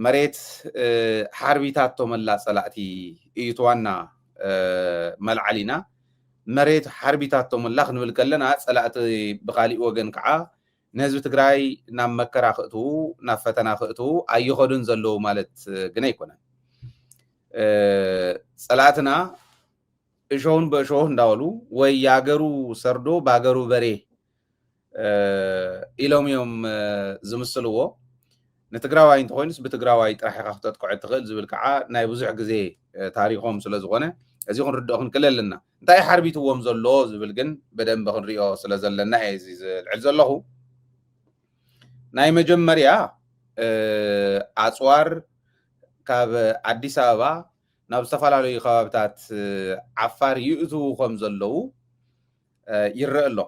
مريت حربيتاتو ملا صلاتي ايتوانا ملعلينا مريت حربيتاتو ملا خنبل كلنا صلاتي بخالي وغن كعا نهزب تግራይ ናብ መከራ ክእቱ ናብ ፈተና ክእቱ ኣይኸዱን ዘለው ማለት ግን ኣይኮነን صلاتنا እሾውን በእሾህ እንዳወሉ ወይ ያገሩ ሰርዶ ባገሩ በሬ ኢሎሚዮም ዝምስልዎ ንትግራዋይ እንተኮይንስ ብትግራዋይ ጥራሕ ኢኻ ክትጥቅዖ ትኽእል ዝብል ከዓ ናይ ብዙሕ ግዜ ታሪኾም ስለ ዝኾነ እዚ ክንርድኦ ክንክለልና እንታይ ሓርቢትዎም ዘሎ ዝብል ግን በደንብ ክንሪኦ ስለ ዘለና እዚ ዝልዕል ዘለኹ ናይ መጀመርያ ኣጽዋር ካብ ኣዲስ አበባ ናብ ዝተፈላለዩ ከባቢታት ዓፋር ይእቱ ከም ዘለው ይረአ ኣሎ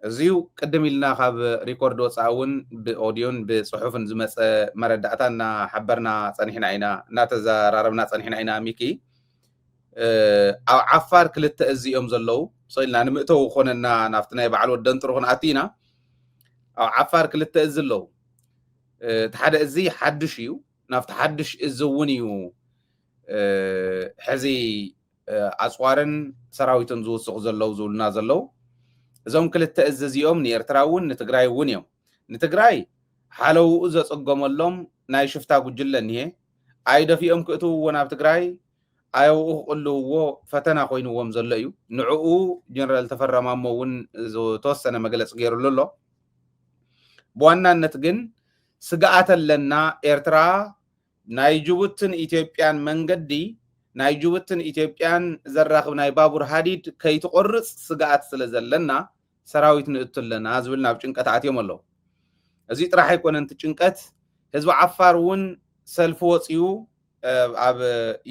እዚው ቅድም ኢልና ካብ ሪኮርድ ወፃውን ብኦዲዮን ብጽሑፍን ዝመፀ መረዳእታና ሓበርና ጸኒሕና ኢና እናተዘራረብና ጸኒሕና ኢና ሚኪ ኣብ ዓፋር ክልተ እዚኦም ዘለው ሰኢልና ንምእተው ኮነና ናፍቲ ናይ በዓል ወደን ጥሩ ክንኣቲና ኣብ ዓፋር ክልተ እዚ ዘለው ተሓደ እዚ ሓድሽ እዩ ናፍቲ ሓድሽ እዚ እውን እዩ ሕዚ ኣጽዋርን ሰራዊትን ዝውስኹ ዘለው ዝብሉና ዘለው እዞም ክልተ እዚ እዚኦም ንኤርትራ እውን ንትግራይ እውን እዮም ንትግራይ ሓለውኡ ዘጸገመሎም ናይ ሽፍታ ጉጅለ እኒሄ ኣይደፊኦም ክእትውዎ ናብ ትግራይ ኣይውኡ ክቕልውዎ ፈተና ኮይኑዎም ዘሎ እዩ ንዕኡ ጀነራል ተፈራ ማሞ እውን ዝተወሰነ መግለፂ ገይሩሉ ኣሎ በዋናነት ግን ስጋኣት ኣለና ኤርትራ ናይ ጅቡትን ኢትዮጵያን መንገዲ ናይ ጅቡትን ኢትዮጵያን ዘራኽብ ናይ ባቡር ሃዲድ ከይትቆርጽ ስጋኣት ስለ ዘለና ሰራዊት ንእትለና ዝብል ናብ ጭንቀት ኣትዮም ኣለዉ እዚ ጥራሕ ኣይኮነን ጭንቀት ህዝቢ ዓፋር እውን ሰልፊ ወፂኡ ኣብ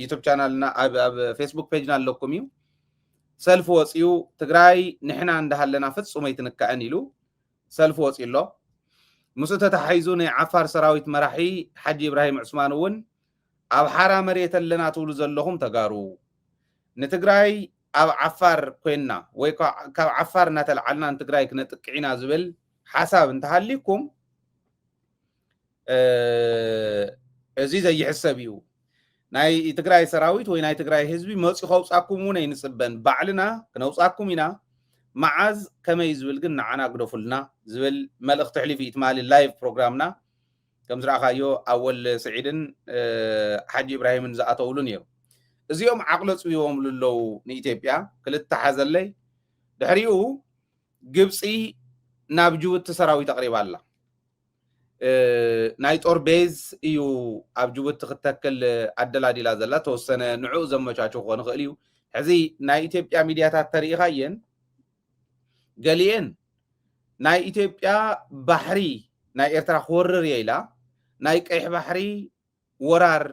ዩቲዩብ ቻናልና ኣብ ፌስቡክ ፔጅና ኣለኩም እዩ ሰልፊ ወፂኡ ትግራይ ንሕና እንዳሃለና ፍጹም ኣይትንከአን ኢሉ ሰልፊ ወፂኡ ኣሎ ምስኡ ተተሓሒዙ ናይ ዓፋር ሰራዊት መራሒ ሓጂ ኢብራሂም ዑስማን እውን ኣብ ሓራ መሬት ኣለና ትብሉ ዘለኹም ተጋሩ ንትግራይ ኣብ ዓፋር ኮይና ወይ ካብ ዓፋር እናተልዓልና ንትግራይ ክነጥቅዒና ዝብል ሓሳብ እንተሃሊኩም እዚ ዘይሕሰብ እዩ ናይ ትግራይ ሰራዊት ወይ ናይ ትግራይ ህዝቢ መፂ ከውፃኩም እውን ኣይንፅበን ባዕልና ክነውፃኩም ኢና መዓዝ ከመይ ዝብል ግን ንዓና ግደፉልና ዝብል መልእኽቲ ሕሊፍ ኢትማሊ ላይቭ ፕሮግራምና ከም ዝረኣኻዮ ኣወል ስዒድን ሓጂ ኢብራሂምን ዝኣተውሉ ነይሩ እዚኦም ዓቕሎ ፅቢቦም ልለው ንኢትዮጵያ ክልተ ሓዘለይ ድሕሪኡ ግብፂ ናብ ጅቡቲ ሰራዊት ኣቕሪባ ኣላ ናይ ጦር ቤዝ እዩ ኣብ ጅቡቲ ክትተክል ኣደላዲላ ዘላ ተወሰነ ንዕኡ ዘመቻቸው ክኾን ይኽእል እዩ ሕዚ ናይ ኢትዮጵያ ሚድያታት ተሪኢኻየን ገሊአን ናይ ኢትዮጵያ ባሕሪ ናይ ኤርትራ ክወርር እየ ኢላ ናይ ቀይሕ ባሕሪ ወራር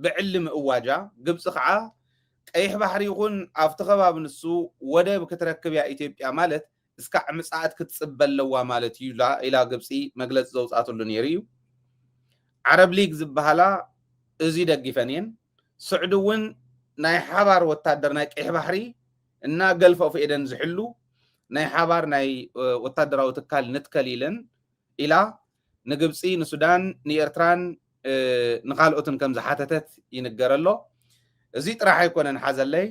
ብዕሊ ምእዋጃ ግብፂ ከዓ ቀይሕ ባሕሪ ይኹን ኣብቲ ከባቢ ንሱ ወደብ ክትረክብ ያ ኢትዮጵያ ማለት እስካዕ ምጽኣት ክትጽበ ኣለዋ ማለት እዩ ኢላ ግብፂ መግለፂ ዘውፃእትሉ ነይሩ እዩ ዓረብ ሊግ ዝበሃላ እዚ ደግፈን እየን ስዑድ እውን ናይ ሓባር ወታደር ናይ ቀይሕ ባሕሪ እና ገልፎ ኦፍ ኤደን ዝሕሉ ናይ ሓባር ናይ ወታደራዊ ትካል ንትከል ኢለን ኢላ ንግብፂ ንሱዳን ንኤርትራን ንኻልኦትን ከም ዝሓተተት ይንገር ኣሎ እዚ ጥራሕ ኣይኮነን ሓዘለይ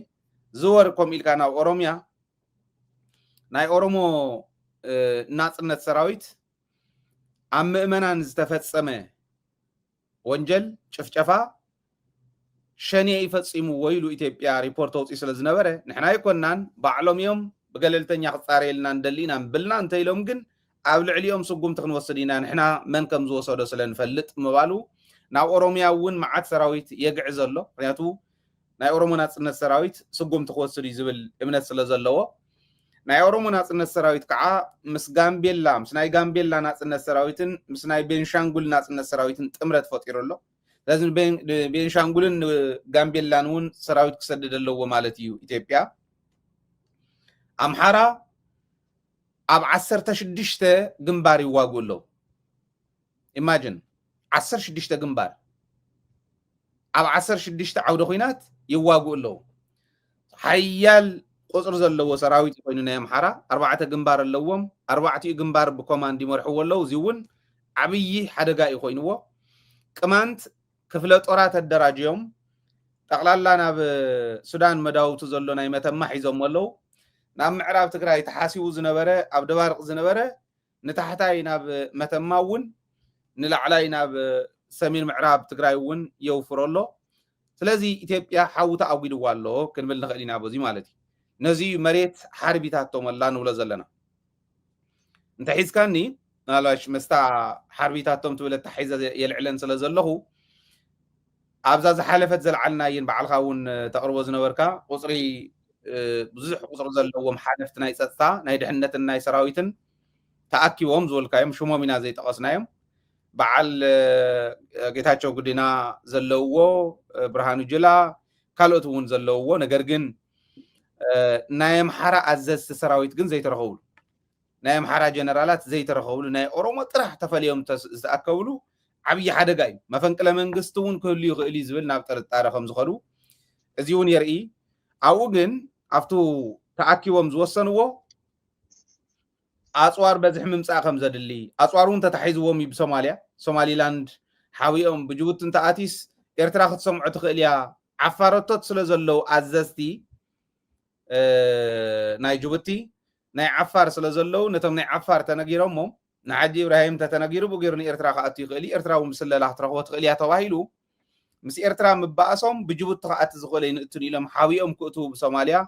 ዝወር ከም ኢልካ ናብ ኦሮምያ ናይ ኦሮሞ ናጽነት ሰራዊት ኣብ ምእመናን ዝተፈጸመ ወንጀል ጭፍጨፋ ሸኔ ይፈጽሙ ወይሉ ኢትዮጵያ ሪፖርት ወፂ ስለ ዝነበረ ንሕና ኣይኮናን ባዕሎም እዮም ብገለልተኛ ክጻረየልና እንደሊና ብልና እንተኢሎም ግን ኣብ ልዕሊኦም ስጉምቲ ክንወስድ ኢና ንሕና መን ከም ዝወሰዶ ስለንፈልጥ ምባሉ ናብ ኦሮምያ እውን መዓት ሰራዊት የግዕ ዘሎ ምክንያቱ ናይ ኦሮሞ ናጽነት ሰራዊት ስጉምቲ ክወስድ እዩ ዝብል እምነት ስለ ዘለዎ ናይ ኦሮሞ ናጽነት ሰራዊት ከዓ ምስ ጋምቤላ ምስ ናይ ጋምቤላ ናጽነት ሰራዊትን ምስ ናይ ቤንሻንጉል ናጽነት ሰራዊትን ጥምረት ፈጢሩ ኣሎ ስለዚ ቤንሻንጉልን ጋምቤላን እውን ሰራዊት ክሰድድ ኣለዎ ማለት እዩ ኢትዮጵያ ኣምሓራ ኣብ 16 ግንባር ይዋግኡ ኣለዉ ኢማጂን 16 ግንባር ኣብ 16 ዓውደ ኩናት ይዋግኡ ኣለዉ ሓያል ቁፅሪ ዘለዎ ሰራዊት ኮይኑ ናይ ኣምሓራ 4 ግንባር ኣለዎም 4 ግንባር ብኮማንድ ይመርሕዎ ኣለዉ እዚ እውን ዓብይ ሓደጋ እዩ ኮይኑዎ ቅማንት ክፍለ ጦራት ተደራጅዮም ጠቅላላ ናብ ሱዳን መዳውቱ ዘሎ ናይ መተማ ሒዞም ኣለው ናብ ምዕራብ ትግራይ ተሓሲቡ ዝነበረ ኣብ ደባርቅ ዝነበረ ንታሕታይ ናብ መተማ እውን ንላዕላይ ናብ ሰሜን ምዕራብ ትግራይ እውን የውፍረሎ ስለዚ ኢትዮጵያ ሓውታ ኣጉድዋ ኣሎ ክንብል ንኽእል ኢና በዚ ማለት እዩ ነዚ መሬት ሓርቢታቶም ኣላ ንብሎ ዘለና እንታይ ሒዝካኒ ናላሽ መስታ ሓርቢታቶም ትብል ተሓይዘ የልዕለን ስለ ዘለኹ ኣብዛ ዝሓለፈት ዘለዓልናየን ባዕልካ እውን ተቕርቦ ዝነበርካ ቁፅሪ ብዙሕ ቁፅሪ ዘለዎም ሓለፍቲ ናይ ፀጥታ ናይ ድሕነትን ናይ ሰራዊትን ተኣኪቦም ዝብልካዮም ሽሞም ኢና ዘይጠቐስናዮም በዓል ጌታቸው ጉዲና ዘለውዎ ብርሃኑ ጅላ ካልኦት እውን ዘለውዎ ነገር ግን ናይ ኣምሓራ ኣዘዝቲ ሰራዊት ግን ዘይተረኸብሉ ናይ ኣምሓራ ጀነራላት ዘይተረኸብሉ ናይ ኦሮሞ ጥራሕ ተፈልዮም ዝተኣከብሉ ዓብይ ሓደጋ እዩ መፈንቅለ መንግስቲ እውን ክህሉ ይኽእል እዩ ዝብል ናብ ጥርጣረ ከም ዝኸዱ እዚ እውን የርኢ ኣብኡ ግን ኣብቱ ተኣኪቦም ዝወሰንዎ ኣፅዋር በዝሕ ምምፃእ ከም ዘድሊ ኣፅዋር እውን ተታሒዝዎም እዩ ብሶማልያ ሶማሊላንድ ሓዊኦም ብጅቡትን ተኣቲስ ኤርትራ ክትሰምዖ ትኽእል እያ ዓፋረቶት ስለ ዘለው ኣዘዝቲ ናይ ጅቡቲ ናይ ዓፋር ስለ ዘለው ነቶም ናይ ዓፋር ተነጊሮሞም ንሓጂ ኢብራሂም ተተነጊሩ ብገይሩ ንኤርትራ ከኣቱ ይኽእል ኤርትራ እውን ምስለላ ክትረኽቦ ትኽእል እያ ተባሂሉ ምስ ኤርትራ ምባእሶም ብጅቡቲ ከኣቲ ዝኽእለ ይንእቱን ኢሎም ሓዊኦም ክእትው ብሶማልያ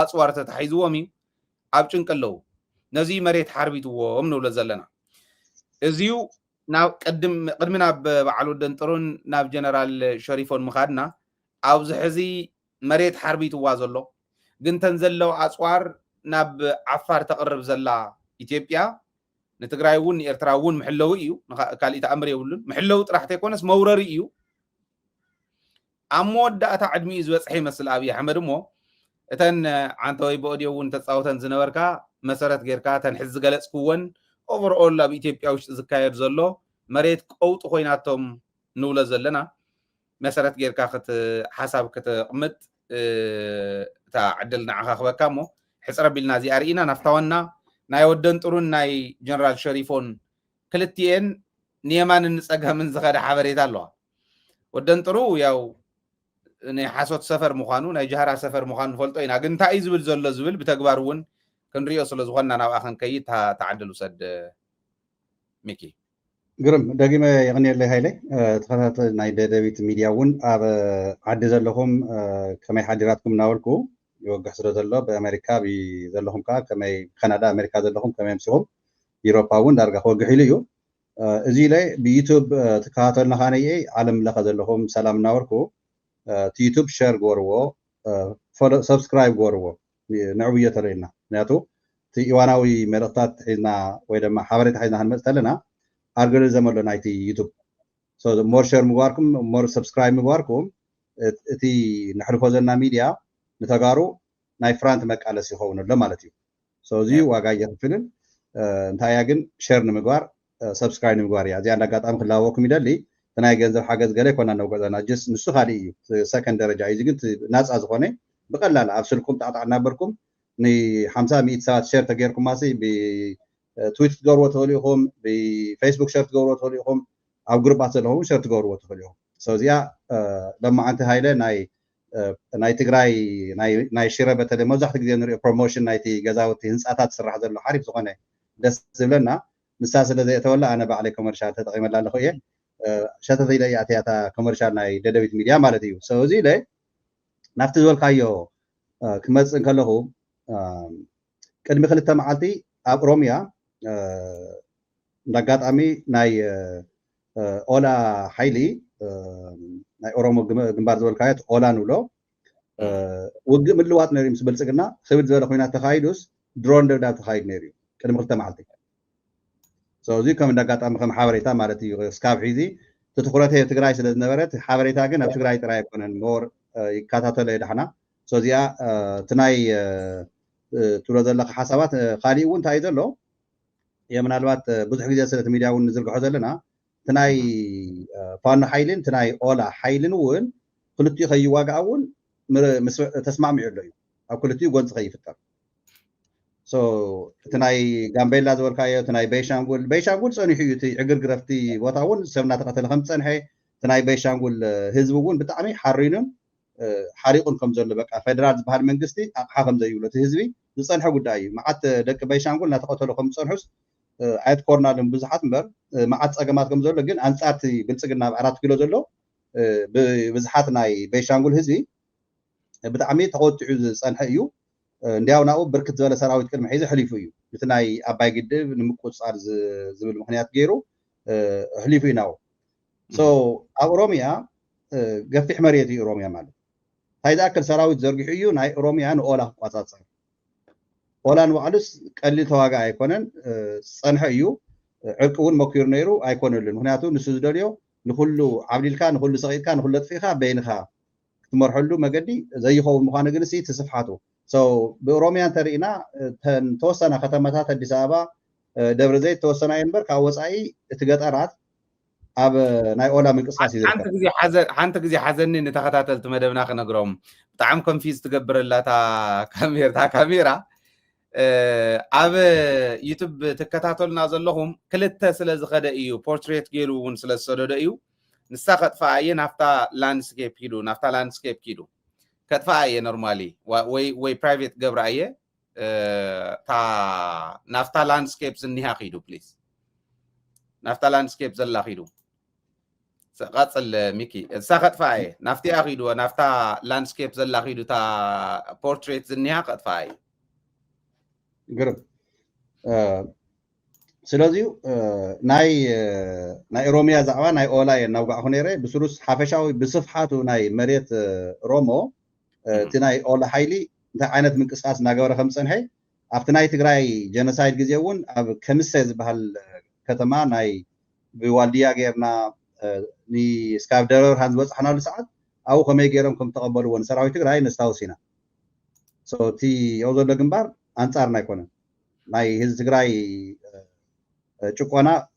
ኣፅዋር ተታሒዝዎም እዩ ኣብ ጭንቂ ኣለዉ ነዚ መሬት ሓርቢትዎም ንብሎ ዘለና እዚዩ ናብ ቅድሚ ናብ በዓል ወደን ጥሩን ናብ ጀነራል ሸሪፎን ምኻድና ኣብዚ ሕዚ መሬት ሓርቢትዋ ዘሎ ግን ተን ዘለው ኣፅዋር ናብ ዓፋር ተቕርብ ዘላ ኢትዮጵያ ንትግራይ እውን ንኤርትራ እውን ምሕለዊ እዩ ካልእ ተኣምር የብሉን ምሕለዊ ጥራሕ ተይኮነስ መውረሪ እዩ ኣብ መወዳእታ ዕድሚኡ ዝበፅሐ ይመስል ኣብይ ኣሕመድ እሞ እተን ዓንተ ወይ ብኦድዮ እውን ተፃወተን ዝነበርካ መሰረት ጌርካ ተን ሕዚ ገለፅክወን ኦቨርኦል ኣብ ኢትዮጵያ ውሽጢ ዝካየድ ዘሎ መሬት ቀውጢ ኮይናቶም ንብሎ ዘለና መሰረት ጌርካ ሓሳብ ክትቕምጥ እታ ዕድል ንዓኻ ክበካ እሞ ሕፅረ ቢልና እዚኣ ርኢና ናፍታወና ናይ ወደን ጥሩን ናይ ጀነራል ሸሪፎን ክልቲአን ንየማንን ንፀጋምን ዝኸደ ሓበሬታ ኣለዋ ወደን ጥሩ ያው ናይ ሓሶት ሰፈር ምዃኑ ናይ ጃሃራ ሰፈር ምዃኑ ንፈልጦ ኢና ግን እንታይ እዩ ዝብል ዘሎ ዝብል ብተግባር እውን ክንሪኦ ስለ ዝኾንና ናብኣ ክንከይድ ተዓድል ውሰድ ሚኪ ግርም ደጊመ የቕኒየለይ ሃይለይ ተኸታተል ናይ ደደቢት ሚድያ እውን ኣብ ዓዲ ዘለኹም ከመይ ሓዲራትኩም እናበልኩ ይወግሕ ስለ ዘሎ ብኣሜሪካ ዘለኹም ከዓ ከመይ ካናዳ ኣሜሪካ ዘለኹም ከመይ ምሲኹም ኢሮፓ እውን ዳርጋ ክወግሕ ኢሉ እዩ እዚ ላይ ብዩቱብ ትከታተልና ኻነየ ዓለም ለኸ ዘለኹም ሰላም እናበልኩ እቲ ዩቱብ ሸር ግበርዎ ሰብስክራይብ ግበርዎ ንዕብዮ ተርእየና ምክንያቱ እቲ እዋናዊ መልእኽታት ሒዝና ወይ ድማ ሓበሬታ ሒዝና ክንመፅእ ከለና ኣልጎሪዝም ኣሎ ናይቲ ዩቱብ ሞር ሸር ምግባርኩም ሞር ሰብስክራይብ ምግባርኩም እቲ ንሕልፎ ዘለና ሚድያ ንተጋሩ ናይ ፍራንት መቃለስ ይኸውን ኣሎ ማለት እዩ እዚ ዋጋ የኽፍልን እንታይ እያ ግን ሸር ንምግባር ሰብስክራይብ ንምግባር እያ እዚኣ እንዳጋጣሚ ክላወኩም ይደሊ ናይ ገንዘብ ሓገዝ ገለ ይኮና ነውገዛና ጀስ ንሱ ካሊእ እዩ ሰከንድ ደረጃ እዩ ግን ናፃ ዝኾነ ብቐላል ኣብ ስልኩም ጣዕጣዕ እናበርኩም ን50 100 ሰባት ሸር ተገይርኩም ማሲ ብትዊት ትገብርዎ ትኽእሉ ኢኹም ብፌስቡክ ሸር ትገብርዎ ትኽእሉ ኢኹም ኣብ ግሩባት ዘለኹም ሸር ትገብርዎ ትኽእሉ ኢኹም እዚኣ ለማዓንቲ ሃይለ ናይ ትግራይ ናይ ሽረ በተለይ መብዛሕትኡ ግዜ ንሪኦ ፕሮሞሽን ናይቲ ገዛውቲ ህንፃታት ስራሕ ዘሎ ሓሪፍ ዝኾነ ደስ ዝብለና ንሳ ስለ ዘየተወላ ኣነ ባዕለይ ኮመርሻል ተጠቒመላ ኣለኹ እየ ሸተተይ ላይ ኣትያታ ኮመርሻል ናይ ደደቢት ሚድያ ማለት እዩ እዚ ላይ ናፍቲ ዝበልካዮ ክመፅእ ከለኹ ቅድሚ 2 መዓልቲ ኣብ ኦሮምያ እንዳጋጣሚ ናይ ኦላ ሓይሊ ናይ ኦሮሞ ግንባር ዝበልካዮ ኦላ ንብሎ ውግእ ምልዋጥ ነይሩ ምስ ብልፅግና ክብል ዝበለ ኩናት ተኻይዱስ ድሮን ደብዳብ ተኻይዱ ነይሩ እዩ ቅድሚ 2 መዓልቲ እዚ ከም እንዳጋጣሚ ከም ሓበሬታ ማለት እዩ ስካብ ሒዚ ትትኩረተ ትግራይ ስለ ዝነበረት ሓበሬታ ግን ኣብ ትግራይ ጥራይ ኣይኮነን ሞር ይከታተሎ የዳሕና እዚኣ እቲ ናይ ትብሎ ዘለካ ሓሳባት ካሊእ እውን እንታይ ዘሎ ምናልባት ብዙሕ ግዜ ስለቲ ሚድያ እውን ንዝርግሖ ዘለና እቲ ናይ ፋኖ ሓይልን እቲ ናይ ኦላ ሓይልን እውን ክልቲኡ ከይዋግዓ እውን ተስማዕሚዑ ኣሎ እዩ ኣብ ክልቲኡ ጎንፂ ከይፍጠር እቲ ናይ ጋምቤላ ዝበልካዮ እቲ ናይ ቤንሻንጉል ፀኒሑ እዩ እቲ ዕግርግረፍቲ ቦታ እውን ሰብ እናተቐተለ ከም ዝፀንሐ تناي بيشانغول هزبون بتعمي حرينهم حريقون كم زل بقى فدرال زبال منجستي حاكم زي ولا تهزبي زصنح قداي معت دك بيشانغول نتقتلوا كم صنحوس عيد كورنا لهم بزحات مبر معت أجمعات كم زل لكن أنصارتي بنسجنا 4 كيلو زلو بزحات ناي بيشانغول هزبي بتعمي تقود تعوز صنح يو እንዲያው ናው ብርክት ዝበለ ሰራዊት ቅድሚ ሒዙ ሕሊፉ እዩ እቲ ናይ ኣባይ ግድብ ንምቁፅፃር ዝብል ምክንያት ገይሩ ሕሊፉ እዩ ናው ሶ ኣብ ኦሮሚያ ገፊሕ መሬት እዩ ኦሮሚያ ማለት እንታይ ዝኣክል ሰራዊት ዘርጊሑ እዩ ናይ ኦሮሚያ ንኦላ ክቋፃፀር ኦላ ንባዕሉስ ቀሊል ተዋጋኢ ኣይኮነን ፀንሐ እዩ ዕርቂ እውን መኪሩ ነይሩ ኣይኮነሉን ምክንያቱ ንሱ ዝደልዮ ንኩሉ ዓብዲልካ ንኩሉ ሰቂጥካ ንኩሉ ጥፊኻ በይንኻ ክትመርሐሉ መገዲ ዘይኸውን ምኳኑ ግን ትስፍሓቱ So بأوروميا ترينا توصلنا ختمتها أديس أبابا دبر زيت توصلنا ينبر كأوصاي تجارات أب ناي أولا من قصة سيدك. حنت كذي حزنني نتاخذت التمدبنا خنا جرام تعمكم فيز تجبر الله تا كاميرا أب يوتيوب تكتاتل نازل لهم كلتا سلز خدا إيو portrait جيلو ونسلز صدر إيو نستخد فاين نفتا landscape كيلو نفتا landscape كيلو كتفاعي نورمالي وي برايفت قبرائية تا نافتا لاندسكيبز النها خيدو بليز نافتا لاندسكيبز الله خيدو قاتل ميكي ساقت فاعي نافتي اخيدو نافتا لاندسكيبز الله خيدو تا بورتريتز النها قد فاعي قرب سلازيو ناي روميا زعوا ناي اولاي نوقع هنيري بسروس حافشاوي بصفحاتو ناي مريت رومو تناي أول حيلي انت عينت من قصاص ناقورة 5 سنة أفتناي تقرأي جنسايد جزيون أب كمسيز بهالكتما ناي بوالديا غيرنا ني سكاف دارور هانز بس حنا لساعات أو خمي غيرهم كم تقبلوا ونسراوي تقرأي نستاوسينا سو تي يوضر لقنبار أنصارنا يكونن ناي هز تقرأي شكوانا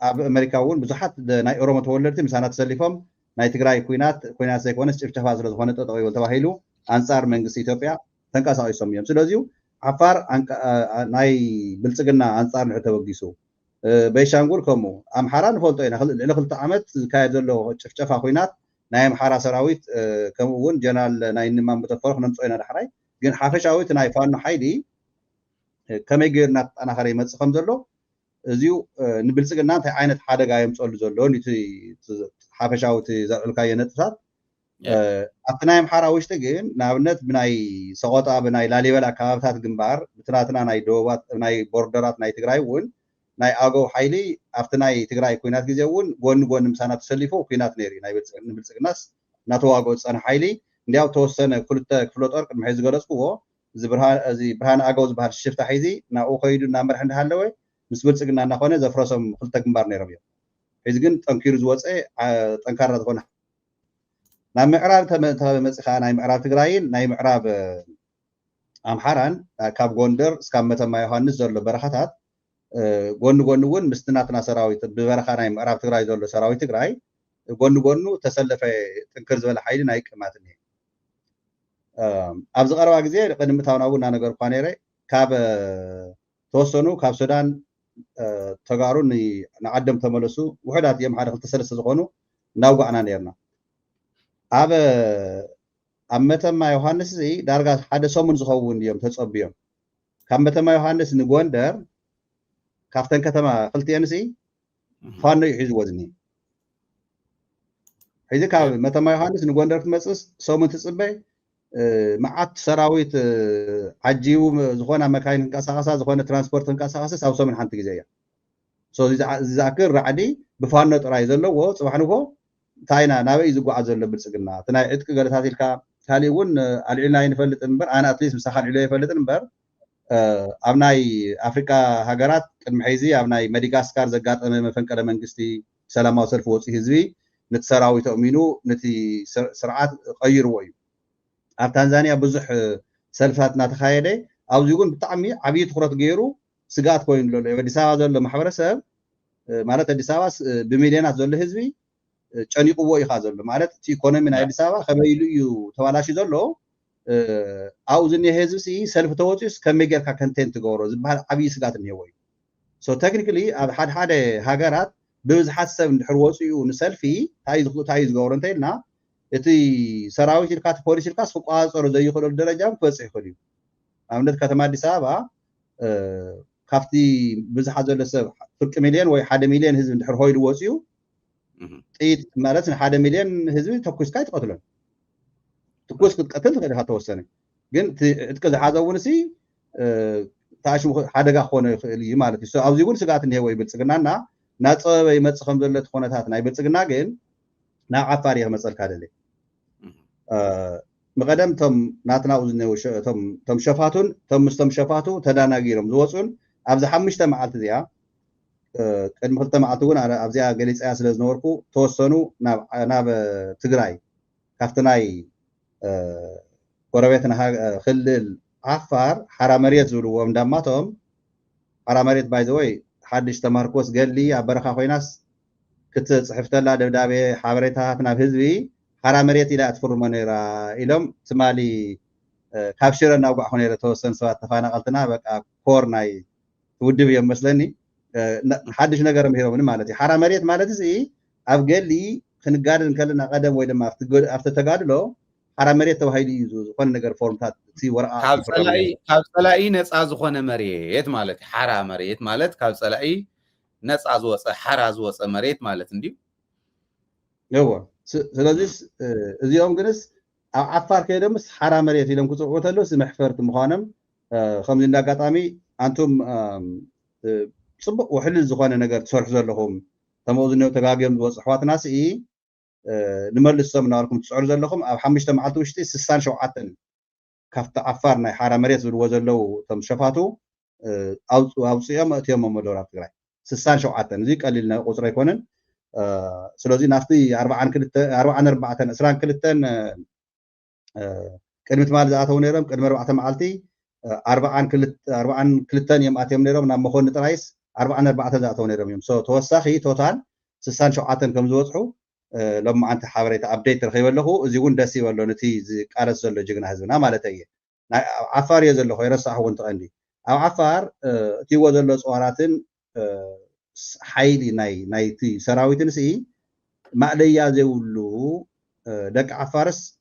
أب أمريكاون بزحات ناي أوروما تولرتي مسانا تسلفهم ናይ ትግራይ ኩናት ዘይኮነስ ጭፍጨፋ ስለ ዝኾነ ጠጠው ይበል ተባሂሉ አንጻር መንግስቲ ኢትዮጵያ ተንቀሳቂሶም እዮም ስለዚ ዓፋር ናይ ብልጽግና አንጻር ንዕ ተወጊሱ በሻንጉል ከምኡ ኣምሓራ ንፈልጦ ኢና ልዕሊ 2 ዓመት ዝካየድ ዘሎ ጭፍጨፋ ኩናት ናይ ኣምሓራ ሰራዊት ከምኡ እውን ጀነራል ናይ ንማን በተፈረ ክነምጾ ኢና ዳሕራይ ግን ሓፈሻዊት ናይ ፋኖ ሓይሊ ከመይ ጌርና ተጠናኸረ ይመጽእ ከም ዘሎ እዚኡ ንብልጽግና እንታይ ዓይነት ሓደጋ የምጸሉ ዘሎ ንቲ ሓፈሻዊት ዘዕልካ የነጥታት ኣብናይ ኣምሓራ ውሽጢ ግን ንኣብነት ብናይ ሰቆጣ ብናይ ላሊበላ ከባቢታት ግንባር ብትናትና ናይ ደቡባት ናይ ቦርደራት ናይ ትግራይ እውን ናይ ኣገው ሓይሊ ኣብቲ ናይ ትግራይ ኩናት ግዜ እውን ጎኒ ምሳና ተሰሊፉ ኩናት ነይሩ ናይ ብልጽግናስ ናተዋግኦ ፀነ ሓይሊ እንዲያው ተወሰነ ክልተ ክፍለ ጦር ቅድሚ ሕዚ ዝገለጽክዎ እዚ ብርሃን ኣገው ዝበሃል ሽፍታ ሒዚ ናብኡ ከይዱ እናመርሕ እንዳሃለወ ምስ ብልጽግና እናኾነ ዘፍረሶም ክልተ ግንባር ነይሮም እዮም ሕዚ ግን ጠንኪሩ ዝወፀ ጠንካራ ዝኾነ ናብ ምዕራብ ተመፅኻ ናይ ምዕራብ ትግራይን ናይ ምዕራብ ኣምሓራን ካብ ጎንደር እስካብ መተማ ዮሃንስ ዘሎ በረኻታት ጎኑ እውን ምስትናትና ሰራዊት ብበረኻ ናይ ምዕራብ ትግራይ ዘሎ ሰራዊት ትግራይ ጎኑ ተሰለፈ ጥንክር ዝበለ ሓይሊ ናይ ቅማት እኒሄ ኣብ ዝቐረባ ግዜ ቅድሚ እታውና እውን እናነገርኳ ነይረ ካብ ተወሰኑ ካብ ሱዳን ተጋሩ ንዓደም ተመለሱ ውሕዳት እዮም ሓደ 2-3 ዝኾኑ እናውጋዕና ነርና ኣብ መተማ ዮሃንስ እዚ ዳርጋ ሓደ ሰሙን ዝኸውን እዮም ተጸብዮም ካብ መተማ ዮሃንስ ንጎንደር ካብተን ከተማ ክልቲአን እዚ ፋኖ ይሕዝዎ ዝኒ ሕዚ ካብ መተማ ዮሃንስ ንጎንደር ትመፅስ ሰሙን ትጽበይ መዓት ሰራዊት ዓጂቡ ዝኾነ መካይን እንቀሳቀሳ ዝኾነ ትራንስፖርት እንቀሳቀሳ ኣብ ሰሙን ሓንቲ ግዜ እያ ሶ ዝዛክር ራዕዲ ብፋኖ ጥራይ ዘለዎ ጽባሕንኮ ታይና ናበይ ዝጓዓዝ ዘሎ ብልጽግና ተናይ ዕጥቂ ገለታት ኢልካ ካሊ እውን ኣልዒልና ይንፈልጥ እምበር ኣነ ኣትሊስት ምሳኻ ኣልዒሎ ይፈልጥ እምበር ኣብ ናይ ኣፍሪካ ሃገራት ቅድሚ ሕዚ ኣብ ናይ መዲጋስካር ዘጋጠመ መፈንቅለ መንግስቲ ሰላማዊ ሰልፊ ወፂ ህዝቢ ነቲ ሰራዊት ኣሚኑ ነቲ ስርዓት ቀይርዎ እዩ ኣብ ታንዛንያ ብዙሕ ሰልፍታት እናተኻየደ ኣብዚ እውን ብጣዕሚ ዓብዪ ትኩረት ገይሩ ስጋት ኮይኑ ዘሎ ኣዲስ ኣበባ ዘሎ ማሕበረሰብ ማለት ኣዲስ ኣበባ ብሚልዮናት ዘሎ ህዝቢ ጨኒቁዎ ኢኻ ዘሎ ማለት እቲ ኢኮኖሚ ናይ ኣዲስ ኣበባ ከመይ ኢሉ እዩ ተባላሽ ዘሎ ኣብኡ ዝኒሄ ህዝቢ ሰልፊ ተወፂኡስ ከመይ ጌርካ ኮንቴንት ትገብሮ ዝበሃል ዓብዪ ስጋት እኒሄዎ እዩ ሶ ቴክኒካሊ ኣብ ሓደ ሃገራት ببزحات سب ندحر وصيو نسلفي تايز غورن تيلنا اتي سراويت الكات بوليس الكاس فقاصر زي يخلو الدرجه فصي خليو عملت كتما اديس ابا كافتي بزحات زل سب فرق مليون ወይ 1 ሚሊዮን ህዝብ ندحر هويد وصيو ጥይት ማለት 1 ሚሊዮን ህዝብ ተኩስካ ይጥቅትለን تكوس كتقتل غير هتوسنه ግን እጥቅ ዝሓዘውንሲ ታሽሙ ሓደጋ ኾነ ይኽእል እዩ ማለት እዩ ኣብዚ እውን ስጋት እንሄ ወይ ብልጽግናና ናጸበ ይመጽእ ከም ዘሎ ኾነታት ናይ ብልጽግና ግን ናብ ዓፋር ይመጽልካ ደለ መቀደም ቶም ናትናኡ ዝነው ቶም ሸፋቱን ቶም ምስቶም ሸፋቱ ተዳናጊሮም ዝወጹን ኣብዚ 5 መዓልቲ እዚኣ ቅድሚ 2 መዓልቲ እውን ኣብዚኣ ገሊፅያ ስለ ዝነበርኩ ተወሰኑ ናብ ትግራይ ካብቲ ናይ ጎረቤትና ክልል ዓፋር ሓራ መሬት ዝብልዎም ዳማቶም ሓራ መሬት ባይ ዘ ወይ ሓድሽ ተማርኮስ ገሊ ኣብ በረኻ ኮይናስ ክትጽሕፍተላ ደብዳቤ ሓበሬታታት ናብ ህዝቢ ሓራ መሬት ኢላ እትፍርሞ ነይራ ኢሎም ትማሊ ካብ ሽረ እናውጋዕ ኾነ ተወሰኑ ሰባት ተፈናቀልትና በቃ ኮር ናይ ውድብ እዮም መስለኒ ሓድሽ ነገር ምሂሮም ማለት እዩ ሓራ መሬት ማለት እዚ ኣብ ገሊ ክንጋደል ከለና ቀደም ወይ ድማ ኣብቲ ተጋድሎ ሓራ መሬት ተባሂሉ እዩ ዝኾነ ነገር ፎርምታት እቲ ወርቃ ካብ ጸላኢ ነፃ ዝኾነ መሬት ማለት ሓራ መሬት ማለት ካብ ጸላኢ ነፃ ዝወፀ ሓራ ዝወፀ መሬት ማለት እንዲሁ ይዎ ስለዚህ እዚኦም ግንስ ኣብ ዓፋር ከይደምስ ሓራ መሬት ኢሎም ክጽውዑ ተለውስ መሕፈርቲ ምዃኖም ከምዚ እንዳጋጣሚ አንቱም ጽቡቅ ውሕልል ዝኾነ ነገር ትሰርሑ ዘለኹም ተመውዝነው ተጋግዮም ዝወጽ ኣሕዋትናስ ንመልሶም እናበልኩም ትስዕሩ ዘለኹም ኣብ 5 መዓልቲ ውሽጢ 67 ካብቲ ዓፋር ናይ ሓራ መሬት ዝብልዎ ዘለው ቶም ሸፋቱ ኣውፅኦም እትዮም መመደራ ትግራይ 67 እዚ ቀሊል ቁፅሪ ኣይኮነን ስለዚ ናፍቲ 44 22 ቅድሚ ትማል ዝኣተው ነይሮም ቅድሚ 4 መዓልቲ 42 እዮም ኣትዮም ነይሮም ናብ መኾን ጥራይስ 44 ዝኣተው ነይሮም እዮም ተወሳኺ ቶታል 67 ከም ዝወፅሑ لما أنت حبريت أبديت رخيبله زيون دسي ولا نتي قارس زلو جغنا حزبنا مالتي عفار يزلو يرسح وانت عندي او عفار تي وزلو صوراتن حيلي ناي تي سراويتن سي ماليا زيولو دك عفارس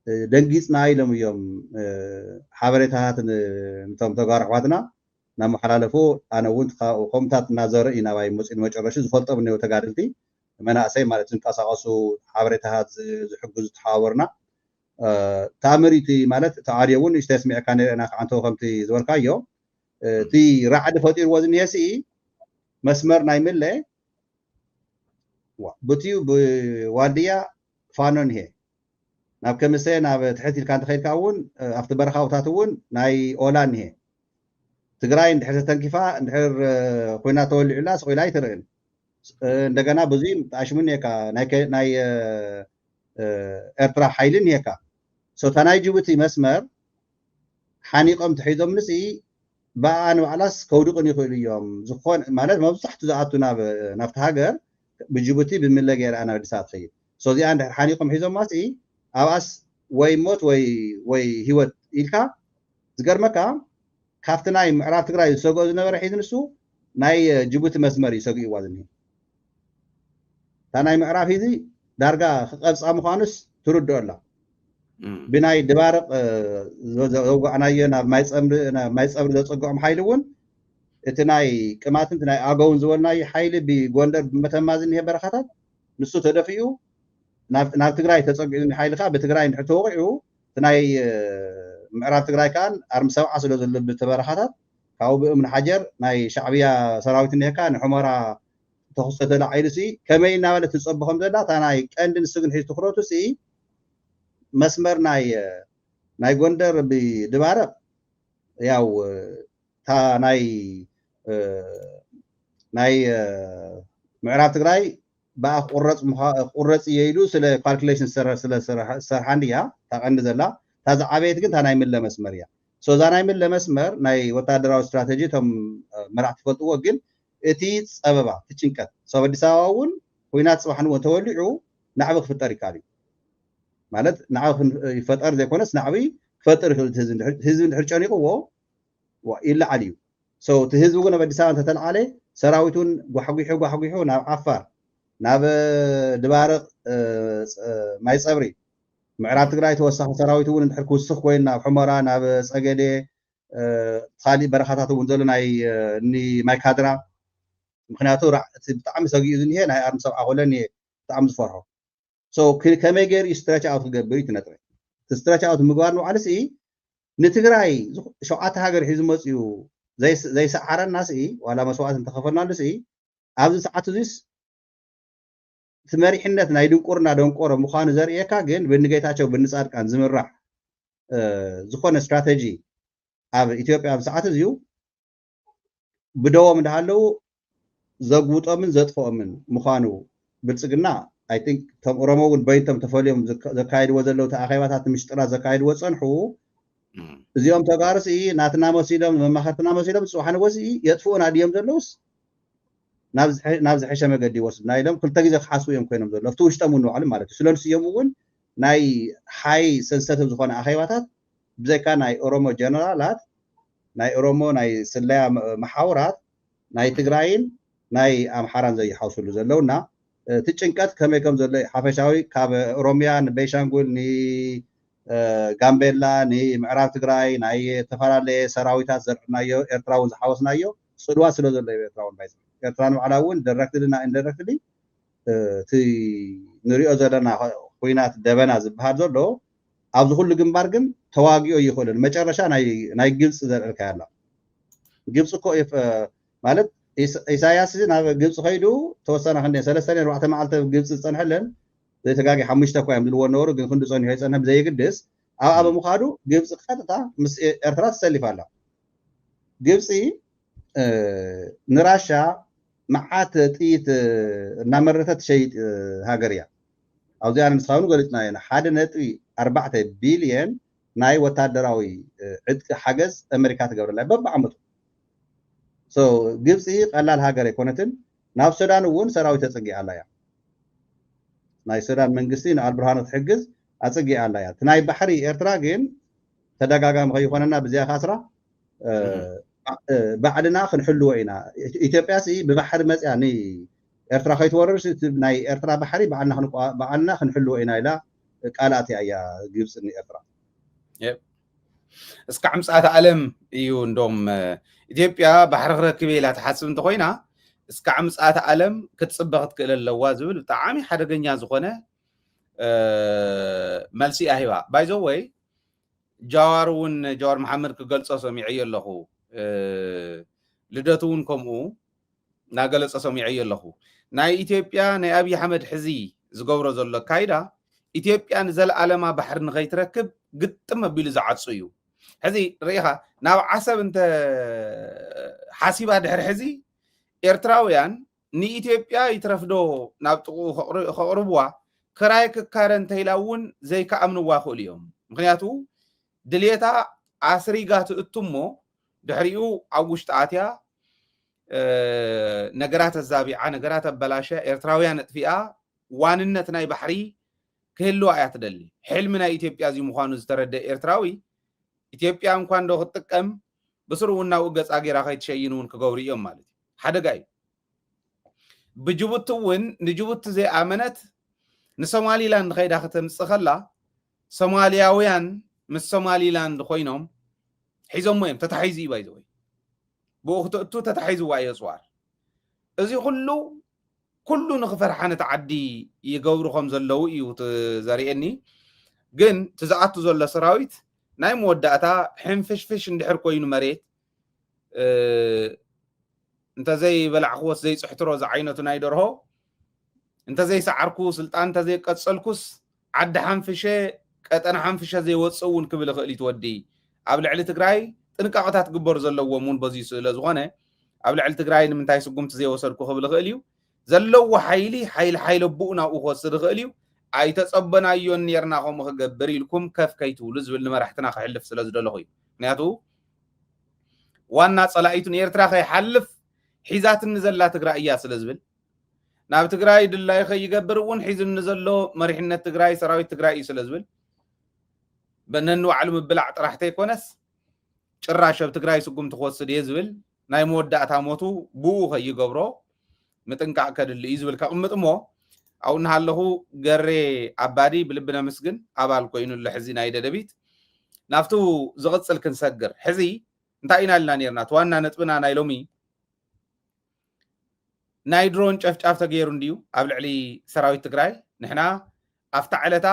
دنجيصنا يلم يوم حبريتاتن نتم تغارحواتنا نام حلالفو انا وانت قومتات نظر انا باي مصين مጨረሽ ዝፈልጦም ነው ተጋድልቲ مناسي مالتن قاسقاسو حبريتات زحجز تحاورنا تامريتي مالت تعاريون استسمع كان انا عنتو خمتي زوركايو تي رعد فطير وزن يسي مسمر نايمله بتيو بواديا فانون هي ناب كمسه ناب تحتي كان تخيل كاون افت برخاوتاتون ناي اولان هي تግራይ እንድሕር ተንኪፋ እንድሕር ኮይና ተወልዕላስ ቆይላይ ትርኢን እንደገና ብዙም ታሽምን የካ ናይ ኤርትራ ኃይልን የካ ሶታናይ ጅቡቲ መስመር ሓኒቆም ተሒዞም ንሲ ባኣን ባዕላስ ከውድቅን ይኽእሉ እዮም ዝኾን ማለት መብዛሕቱ ዝኣቱ ናብቲ ሃገር ብጅቡቲ ብምለገር ኣና ዲሳት ኸይ ሶዚያ እንድሕር ሓኒቆም ሒዞም ማሲ ኣብኣስ ወይ ሞት ወይ ህይወት ኢልካ ዝገርመካ ካብቲ ናይ ምዕራብ ትግራይ ዝሰግኦ ዝነበረ ሒዝ ንሱ ናይ ጅቡቲ መስመር ይሰግእዋ ዝኒ ታናይ ምዕራብ ሂዚ ዳርጋ ክቐብፃ ምዃኑስ ትርድኦ ኣላ ብናይ ድባርቕ ዘጓዕናዮ ናብ ማይ ፀብሪ ዘፀግዖም ሓይሊ እውን እቲ ናይ ቅማትን ናይ ኣገውን ዝበልናዮ ሓይሊ ብጎንደር ብመተማ ዝኒሄ በረኻታት ንሱ ተደፊኡ ናብ ትግራይ ተፀጊዑ ሓይልካ ብትግራይ እንድሕር ተወቂዑ እቲ ናይ ምዕራብ ትግራይ ካን ኣርሚ ሰብዓ ስለ ዘሎ ብተበረኻታት ካብኡ ብእምኒ ሓጀር ናይ ሻዕብያ ሰራዊት እኒሄካ ንሑመራ ተኸሰተላ ዓይልሲ ከመይ እናበለ ትፀብኾም ዘላ እታ ናይ ቀንድን ስግን ሒዝ ትኩረቱሲ መስመር ናይ ጎንደር ብድባርቕ ያው ታ ናይ ምዕራብ ትግራይ በኣ ቁረፅ የይሉ ስለ ካልኩሌሽን ስለ ሰርሓን እያ ታቐንዲ ዘላ ታዛ ዓበየት ግን ታ ናይ ምለ መስመር እያ ሶዛ ናይ ምለ መስመር ናይ ወታደራዊ ስትራቴጂ ቶም መራሕቲ ፈልጥዎ ግን እቲ ፀበባ ትጭንቀት ሰብ ኣዲስ ኣበባ እውን ኩናት ፅባሕን ተወሊዑ ናዕቢ ክፍጠር ይካል እዩ ማለት ናዕቢ ይፈጠር ዘይኮነስ ናዕቢ ክፈጥር ይኽእል ህዝቢ እንድሕር ጨኒቕዎ ይለዓል እዩ እቲ ህዝቢ እውን ኣብ ኣዲስ ኣበባ እንተተለዓለ ሰራዊቱን ጓሕጉሑ ናብ ዓፋር ናብ ድባርቕ ማይ ፀብሪ ምዕራብ ትግራይ ተወሳኺ ሰራዊት እውን እንድሕር ክውስኽ ኮይኑ ናብ ሕመራ ናብ ፀገዴ ካሊእ በረኻታት እውን ዘሎ ናይ ማይ ካድራ ምክንያቱ ብጣዕሚ ሰጊኡ ዝኒሄ ናይ ኣርሚ ሰብዓ ኮለ እኒሄ ብጣዕሚ ዝፈርሖ ከመይ ገይሩ ስትረች ኣውት ክገብር እዩ ትነጥረ ስትረች ኣውት ምግባር ንባዕሉ ንትግራይ 7 ሃገር ሒዙ መፅኡ ዘይሰዓረና ዋላ መስዋዕት እንተኸፈልናሉ ኣብዚ ሰዓት እዙስ ትመሪሕነት ናይ ድንቁርና ደንቆሮ ምዃኑ ዘርእየካ ግን ብንጌታቸው ብንፃድቃን ዝምራሕ ዝኾነ ስትራቴጂ ኣብ ኢትዮጵያ ኣብ ሰዓት እዚኡ ብደቦም እንዳሃለው ዘግውጦምን ዘጥፍኦምን ምዃኑ ብልፅግና አይ ቲንክ ቶም ኦሮሞ እውን በይንቶም ተፈልዮም ዘካይድዎ ዘለው ተኣኼባታት ምሽጥራት ዘካይድዎ ፀንሑ እዚኦም ተጋርሲ ናትና መሲሎም መማኸርትና መሲሎም ፅባሕ ንወሲ የጥፍኡና ድዮም ዘለውስ ናብ ዝሐሸ መገዲ ይወስድና ኢሎም ክልተ ግዜ ክሓስቡ እዮም ኮይኖም ዘሎ ኣብቲ ውሽጦም እውን ባዕሉ ማለት እዩ ስለንስ እዮም እውን ናይ ሓይ ሰንሰቲቭ ዝኾነ ኣኼባታት ብዘይካ ናይ ኦሮሞ ጀነራላት ናይ ኦሮሞ ናይ ስለያ መሓውራት ናይ ትግራይን ናይ ኣምሓራን ዘይሓውስሉ ዘለውና እቲ ጭንቀት ከመይ ከም ዘሎ ሓፈሻዊ ካብ ኦሮሚያ ንቤንሻንጉል ጋምቤላ ንምዕራብ ትግራይ ናይ ተፈላለየ ሰራዊታት ዘርናዮ ኤርትራ እውን ዝሓወስናዮ ፅልዋ ስለ ዘሎ ኤርትራ እውን ባይዘ ኤርትራ ንባዕላ እውን ዳይሬክትሊና ኢንዳይሬክትሊ እቲ ንሪኦ ዘለና ኩናት ደበና ዝበሃል ዘሎ ኣብዚ ኩሉ ግንባር ግን ተዋጊኦ ይኽእልን መጨረሻ ናይ ግብፂ ዘርእልካ ያላ ግብፂ እኮ ማለት ኢሳያስ ናብ ግብፂ ከይዱ ተወሰነ ክንደይ 3-4 መዓልቲ ግብፂ ዝፀንሐለን ዘይተጋጊ 5 እኳ እዮም ዝልዎ ነበሩ ግን ክንዲ ፀኒሑ ይፀንሐ ብዘይግድስ ኣብ ምኻዱ ግብፂ ቀጥታ ምስ ኤርትራ ትሰሊፍ ኣላ ግብፂ ንራሻ መዓት ጥይት እናመረተት ትሸይጥ ሃገር እያ ኣብዚኣ ንስኻውን ገሊፅና ኢና 1.4 ቢልየን ናይ ወታደራዊ ዕጥቂ ሓገዝ ኣሜሪካ ትገብረላ በብዓመቱ ግብፂ ቀላል ሃገር ኣይኮነትን ናብ ሱዳን እውን ሰራዊት ተፀጊዓ ኣላ እያ ናይ ሱዳን መንግስቲ ንኣልብርሃኖ ትሕግዝ ኣፀጊዓ ኣላ እያ እቲ ናይ ባሕሪ ኤርትራ ግን ተደጋጋሚ ከይኮነና ብዚያ ካስራ ባዕድና ክንሕልዎ ኢና ኢትዮጵያ ብባሕሪ መፅያ ኤርትራ ከይትወረርስ ናይ ኤርትራ ባሕሪ ባዕልና ክንሕልዎ ኢና ኢላ ቃላት እያ ግብፂ ንኤርትራ እስካዕ ምፅኣት ዓለም እዩ እንዶም ኢትዮጵያ ባሕሪ ክረክብ ኢላ ትሓስብ እንተኮይና እስካዕ ምፅኣት ዓለም ክትፅበ ክትክእል ኣለዋ ዝብል ብጣዕሚ ሓደገኛ ዝኾነ መልሲ ኣሂባ ባይዞ ወይ ጃዋር እውን ጃዋር መሓመድ ክገልፆ ሰሚዐዮ ኣለኹ ልደቱ እውን ከምኡ እናገለፀ ሰሚዐዮ ኣለኹ ናይ ኢትዮጵያ ናይ ኣብይ ኣሕመድ ሕዚ ዝገብሮ ዘሎ ካይዳ ኢትዮጵያ ንዘለኣለማ ባሕሪ ንኸይትረክብ ግጥም ኣቢሉ ዝዓፁ እዩ ሕዚ ርኢኻ ናብ ዓሰብ እንተ ሓሲባ ድሕሪ ሕዚ ኤርትራውያን ንኢትዮጵያ ይትረፍዶ ናብ ጥቑ ከቕርብዋ ክራይ ክካረ እንተኢላ እውን ዘይከኣምንዋ ክእሉ እዮም ምክንያቱ ድልየታ ኣስሪጋ ትእቱ እሞ ድሕሪኡ ኣብ ውሽጢ ኣትያ ነገራት ኣዛቢዓ ነገራት ኣበላሸ ኤርትራውያን እጥፊኣ ዋንነት ናይ ባሕሪ ክህልዋ እያ ትደሊ ሕልሚ ናይ ኢትዮጵያ እዚ ምዃኑ ዝተረድእ ኤርትራዊ ኢትዮጵያ እንኳን ዶ ክትጥቀም ብስሩ እውን ናብኡ ገፃ ጌራ ከይትሸይን እውን ክገብሩ እዮም ማለት እዩ ሓደጋ እዩ ብጅቡቲ እውን ንጅቡቲ ዘይኣመነት ንሶማሊላንድ ከይዳ ከተምፅእ ከላ ሶማልያውያን ምስ ሶማሊላንድ ኮይኖም ሒዞሞ እዮም ተታሒዙ እዩ ባይዘ ወይ ብኡ ክትእቱ ተታሒዝዋ እዮ ፅዋር እዚ ኩሉ ንኽፈርሓ ነቲ ዓዲ ይገብሩ ከም ዘለው እዩ ዘርእየኒ ግን ትዝኣቱ ዘሎ ሰራዊት ናይ መወዳእታ ሕንፍሽፍሽ እንድሕር ኮይኑ መሬት እንተዘይበላዕክዎስ ዘይፅሕትሮ ዝዓይነቱ ናይ ደርሆ እንተዘይሰዓርኩ ስልጣን እንተዘይቀፀልኩስ ዓዲ ሓንፍሸ ቀጠና ሓንፍሸ ዘይወፅእ እውን ክብል ይኽእል ይትወዲ ኣብ ልዕሊ ትግራይ ጥንቃቐታት ክግበሩ ዘለዎም እውን በዚዩ ስለ ዝኾነ ኣብ ልዕሊ ትግራይ ንምንታይ ስጉምቲ ዘይወሰድኩ ክብል ይኽእል እዩ ዘለዎ ሓይሊ ኣቦኡ ናብኡ ክወስድ ይኽእል እዩ ኣይተፀበናዮን ነርና ከምኡ ክገብር ኢልኩም ከፍ ከይትብሉ ዝብል ንመራሕትና ክሕልፍ ስለ ዝደለኹ እዩ ምክንያቱ ዋና ፀላኢቱ ንኤርትራ ከይሓልፍ ሒዛትኒ ዘላ ትግራይ እያ ስለ ዝብል ናብ ትግራይ ድላይ ከይገብር እውን ሒዝኒ ዘሎ መሪሕነት ትግራይ ሰራዊት ትግራይ እዩ ስለ ዝብል በነን ባዕሉ ምብላዕ ጥራሕ ተይኮነስ ጭራሽ ኣብ ትግራይ ስጉምቲ ክወስድ እየ ዝብል ናይ መወዳእታ ሞቱ ብኡ ከይገብሮ ምጥንቃቅ ከድሊ እዩ ዝብል ከቅምጥ እሞ ኣብኡ እናሃለኹ ገሬ ኣባዲ ብልብነ ምስግን ኣባል ኮይኑሉ ሕዚ ናይ ደደቢት ናብቱ ዝቕፅል ክንሰግር ሕዚ እንታይ ኢና ኢልና ነርና ዋና ነጥብና ናይ ሎሚ ናይ ድሮን ጨፍጫፍ ተገይሩ እንድዩ ኣብ ልዕሊ ሰራዊት ትግራይ ንሕና ኣብታ ዕለታ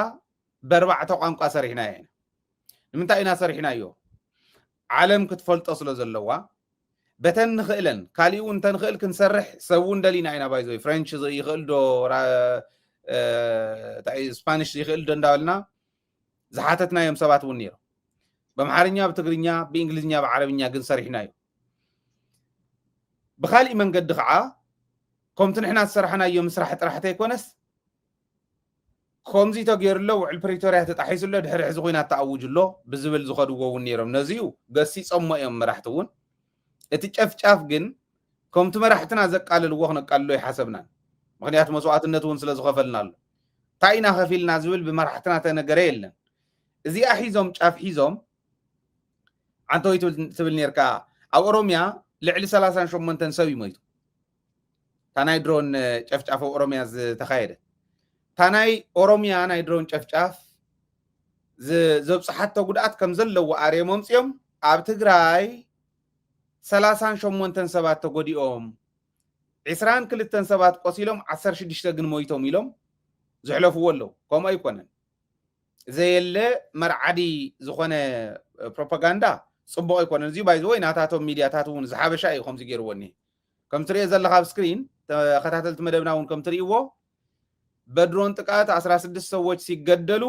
በርባዕተ ቋንቋ ሰሪሕና ኢና ንምንታይ ኢና ሰሪሕናዮ ዓለም ክትፈልጦ ስለ ዘለዋ በተን ንኽእለን ካሊኡ እንተንኽእል ክንሰርሕ ሰብ እውን ደሊና ኢና ባይዞ ፍሬንች ይኽእል ዶ ስፓኒሽ ይኽእል ዶ እንዳበልና ዝሓተትናዮም ሰባት እውን ነይሮም በአምሓርኛ ብትግርኛ ብእንግሊዝኛ ብዓረብኛ ግን ሰሪሕናዮ ብኻሊእ መንገዲ ከዓ ከምቲ ንሕና ዝሰራሕናዮ ምስራሕ ጥራሕተ ኣይኮነስ ከምዚ ተገይሩሎ ውዕል ፕሪቶርያ ተጣሒሱሎ ድሕሪ ሕዚ ኩናት ተኣውጅሎ ብዝብል ዝኸድዎ እውን ነይሮም ነዚኡ ገሲፆሞ እዮም መራሕቲ እውን እቲ ጨፍጫፍ ግን ከምቲ መራሕትና ዘቃልልዎ ክነቃልሎ ይሓሰብና ምክንያቱ መስዋዕትነት እውን ስለ ዝኸፈልና ኣሎ እንታይ ኢና ከፊልና ዝብል ብመራሕትና ተነገረ የለን እዚኣ ሒዞም ጫፍ ሒዞም ዓንተወይ ትብል ነርካ ኣብ ኦሮምያ ልዕሊ 38 ሰብ ይሞይቱ ታናይ ድሮን ጨፍጫፍ ኦሮምያ ዝተኻየደ ታናይ ኦሮምያ ናይ ድሮን ጨፍጫፍ ዘብፅሓቶ ጉድኣት ከም ዘለዎ ኣርዮም ኣምፅኦም ኣብ ትግራይ 38 ሰባት ተጎዲኦም 22 ሰባት ቆሲሎም 16 ግን ሞይቶም ኢሎም ዝሕለፍዎ ኣለዉ ከምኡ ኣይኮነን ዘየለ መርዓዲ ዝኾነ ፕሮፓጋንዳ ጽቡቕ ኣይኮነን እዚኡ ባይዘ ወይ ናታቶም ሚድያታት እውን ዝሓበሻ እዩ ከምዚ ገይርዎኒ ከም ትሪኦ ዘለካ ኣብ ስክሪን ተኸታተልቲ መደብና እውን ከም ትሪእዎ በድሮን ጥቃት 16 ሰዎች ሲገደሉ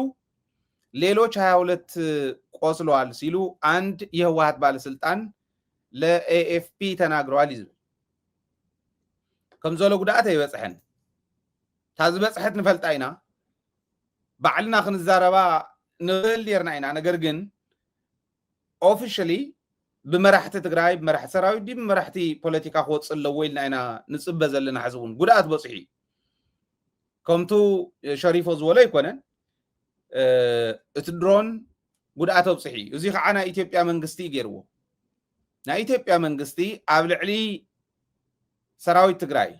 ሌሎች 22 ቆስለዋል ሲሉ አንድ የህወሓት ባለስልጣን ለኤኤፍፒ ተናግረዋል ይዝብል ከም ዘሎ ጉዳት አይበጽሕን ታዝበጽሕት ንፈልጣ ኢና ባዕልና ክንዛረባ ንብል የርና ኢና ነገር ግን ኦፊሻሊ ብመራሕቲ ትግራይ ብመራሕቲ ሰራዊት ብመራሕቲ ፖለቲካ ክወፅእ ወይ ኢና ንጽበ ዘለና ሕዝቡን ጉዳት በጽሒ ከምቱ ሸሪፎ ዝበሎ ይኮነን እቲ ድሮን ጉዳት በጽሒ እዚ ከዓ ናይ ኢትዮጵያ መንግስቲ ገይርዎ ናይ ኢትዮጵያ መንግስቲ ኣብ ልዕሊ ሰራዊት ትግራይ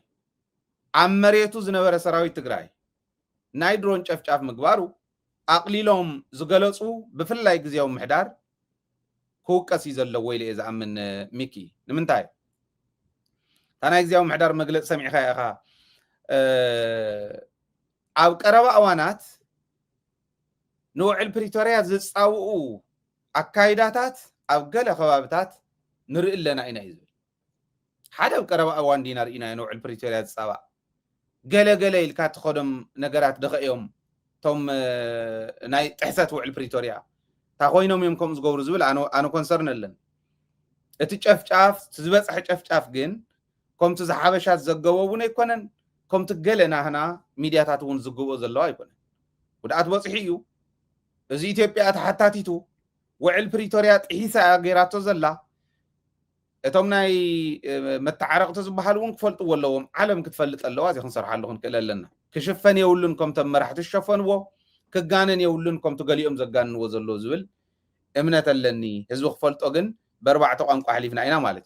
ኣብ መሬቱ ዝነበረ ሰራዊት ትግራይ ናይ ድሮን ጨፍጫፍ ምግባሩ ኣቕሊሎም ዝገለጹ ብፍላይ ግዜያዊ ምሕዳር ክውቀስ እዩ ዘለዎ ኢለ እየ ዝኣምን ሚኪ ንምንታይ ታናይ ግዜያዊ ምሕዳር መግለፂ ሰሚዕካ ኢኻ ኣብ ቀረባ እዋናት ንውዕል ፕሪቶርያ ዝፃውኡ ኣካይዳታት ኣብ ገለ ከባቢታት ንርኢ ኣለና ኢና እዩ ዝብል ሓደ ኣብ ቀረባ እዋን ዲና ርኢና ንውዕል ፕሪቶርያ ዝፃባእ ገለ ኢልካ ትኸዶም ነገራት ደኸዮም ቶም ናይ ጥሕሰት ውዕል ፕሪቶርያ ታ ኮይኖም እዮም ከምኡ ዝገብሩ ዝብል ኣነ ኮንሰርን ኣለን እቲ ጨፍጫፍ ዝበፅሐ ጨፍጫፍ ግን ከምቲ ዝሓበሻት ዘገቦ እውን ኣይኮነን ከምቲ ገለ ናህና ሚድያታት እውን ዝግብኦ ዘለዋ ኣይኮነን ጉድኣት በፅሒ እዩ እዚ ኢትዮጵያ ተሓታቲቱ ውዕል ፕሪቶርያ ጥሒሳ ገይራቶ ዘላ እቶም ናይ መተዓረቕቲ ዝበሃሉ እውን ክፈልጥዎ ኣለዎም ዓለም ክትፈልጥ ኣለዋ እዚ ክንሰርሓሉ ክንክእል ኣለና ክሽፈን የብሉን ከምቶም መራሕቲ ዝሸፈንዎ ክጋነን የብሉን ከምቲ ገሊኦም ዘጋንንዎ ዘሎ ዝብል እምነት ኣለኒ ህዝቢ ክፈልጦ ግን በርባዕተ ቋንቋ ሓሊፍና ኢና ማለት